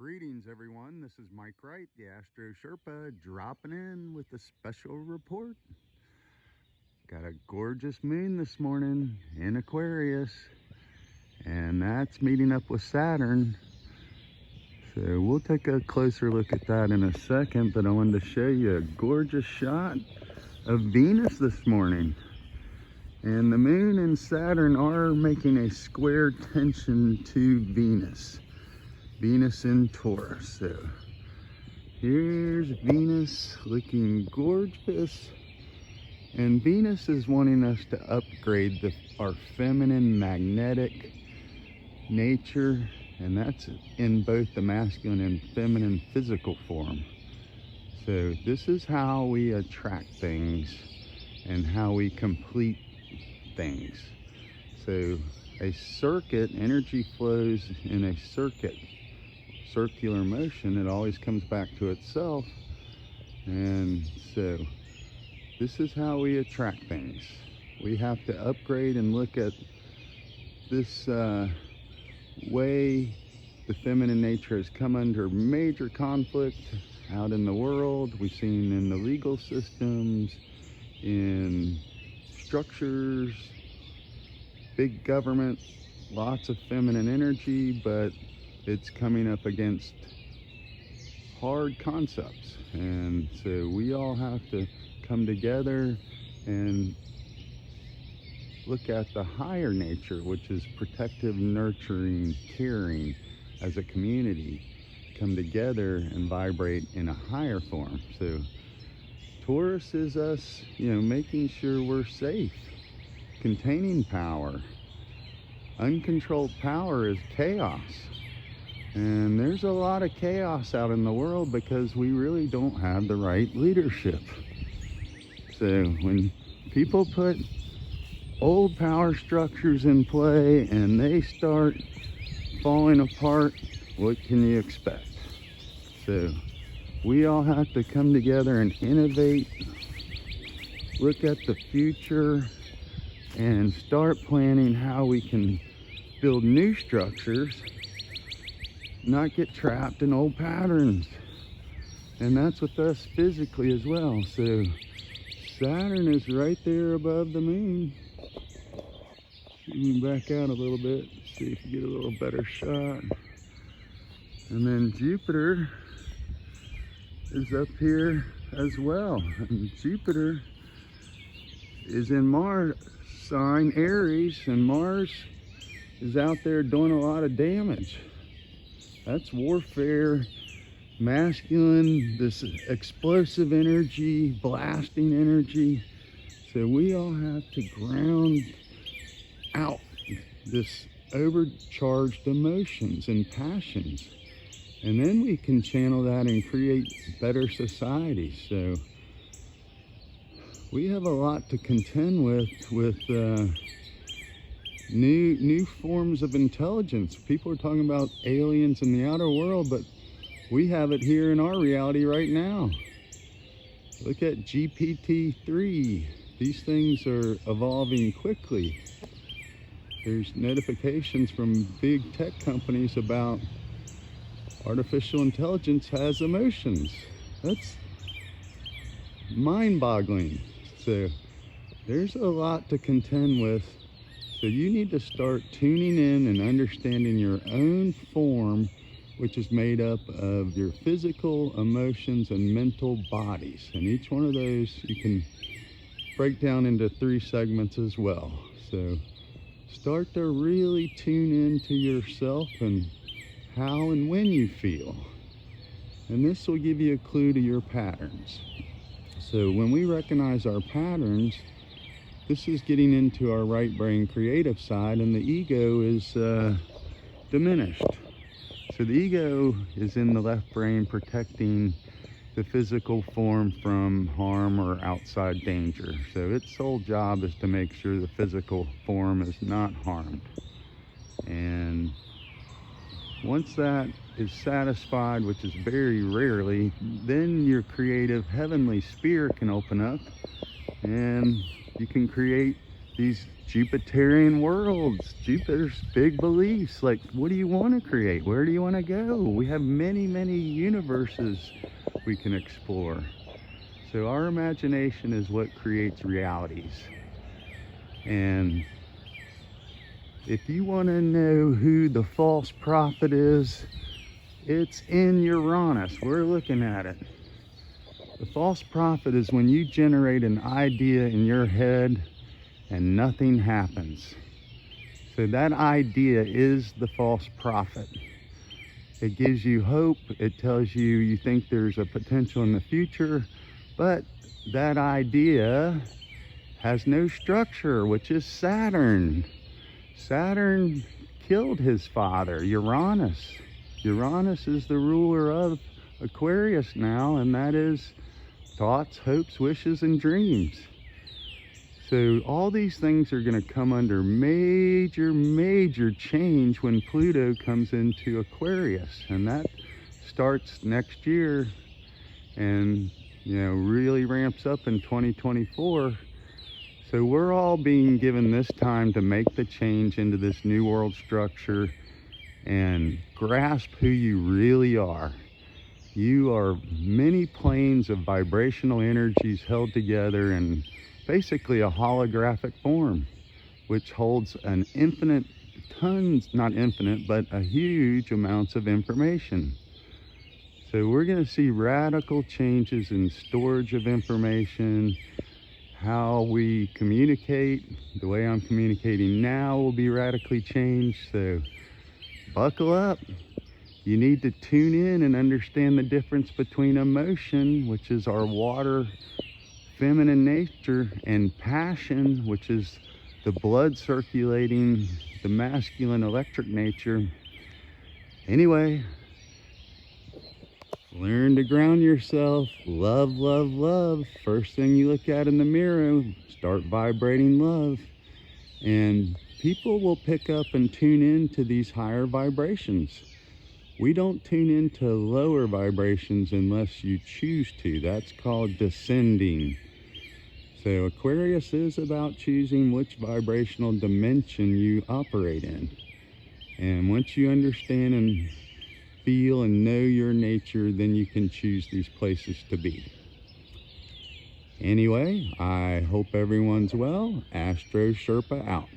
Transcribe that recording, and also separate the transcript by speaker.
Speaker 1: Greetings everyone, this is Mike Wright, the Astro Sherpa, dropping in with a special report. Got a gorgeous moon this morning in Aquarius, and that's meeting up with Saturn. So we'll take a closer look at that in a second, but I wanted to show you a gorgeous shot of Venus this morning. And the moon and Saturn are making a square tension to Venus. Venus in Taurus. So here's Venus looking gorgeous, and Venus is wanting us to upgrade our feminine magnetic nature, and that's in both the masculine and feminine physical form. So this is how we attract things and how we complete things. So a circuit, energy flows in a circular motion. It always comes back to itself, and so this is how we attract things. We have to upgrade and look at this way the feminine nature has come under major conflict out in the world. We've seen in the legal systems, in structures, big government, lots of feminine energy, but it's coming up against hard concepts. And so we all have to come together and look at the higher nature, which is protective, nurturing, caring as a community, come together and vibrate in a higher form. So Taurus is us, making sure we're safe, containing power. Uncontrolled power is chaos. And there's a lot of chaos out in the world because we really don't have the right leadership. So when people put old power structures in play and they start falling apart, what can you expect? So we all have to come together and innovate, look at the future, and start planning how we can build new structures, not get trapped in old patterns. And that's with us physically as well. So Saturn is right there above the moon. Zoom back out a little bit, see if you get a little better shot. And then Jupiter is up here as well. And Jupiter is in Mars sign Aries, and Mars is out there doing a lot of damage. That's warfare, masculine, this explosive energy, blasting energy. So we all have to ground out this overcharged emotions and passions. And then we can channel that and create better societies. So we have a lot to contend with new forms of intelligence. People are talking about aliens in the outer world, but we have it here in our reality right now. Look at GPT-3. These things are evolving quickly. There's notifications from big tech companies about artificial intelligence has emotions. That's mind-boggling. So there's a lot to contend with. So you need to start tuning in and understanding your own form, which is made up of your physical, emotions, and mental bodies. And each one of those you can break down into 3 segments as well. So start to really tune into yourself and how and when you feel. And this will give you a clue to your patterns. So when we recognize our patterns, this is getting into our right brain creative side, and the ego is diminished. So the ego is in the left brain protecting the physical form from harm or outside danger. So its sole job is to make sure the physical form is not harmed. And once that is satisfied, which is very rarely, then your creative heavenly sphere can open up and you can create these Jupiterian worlds, Jupiter's big beliefs. Like, what do you want to create? Where do you want to go? We have many, many universes we can explore. So our imagination is what creates realities. And if you want to know who the false prophet is, it's in Uranus. We're looking at it. The false prophet is when you generate an idea in your head and nothing happens. So that idea is the false prophet. It gives you hope. It tells you you think there's a potential in the future, but that idea has no structure, which is Saturn. Saturn killed his father, Uranus. Uranus is the ruler of Aquarius now, and that is thoughts, hopes, wishes, and dreams. So all these things are going to come under major change when Pluto comes into Aquarius, and that starts next year and really ramps up in 2024. So we're all being given this time to make the change into this new world structure and grasp who you really are. You are many planes of vibrational energies held together in basically a holographic form, which holds an infinite, not infinite, but a huge amounts of information. So we're going to see radical changes in storage of information, how we communicate. The way I'm communicating now will be radically changed, so buckle up. You need to tune in and understand the difference between emotion, which is our water, feminine nature, and passion, which is the blood circulating, the masculine electric nature. Anyway, learn to ground yourself. Love, love, love. First thing you look at in the mirror, start vibrating love. And people will pick up and tune in to these higher vibrations. We don't tune into lower vibrations unless you choose to. That's called descending. So Aquarius is about choosing which vibrational dimension you operate in. And once you understand and feel and know your nature, then you can choose these places to be. Anyway, I hope everyone's well. Astro Sherpa out.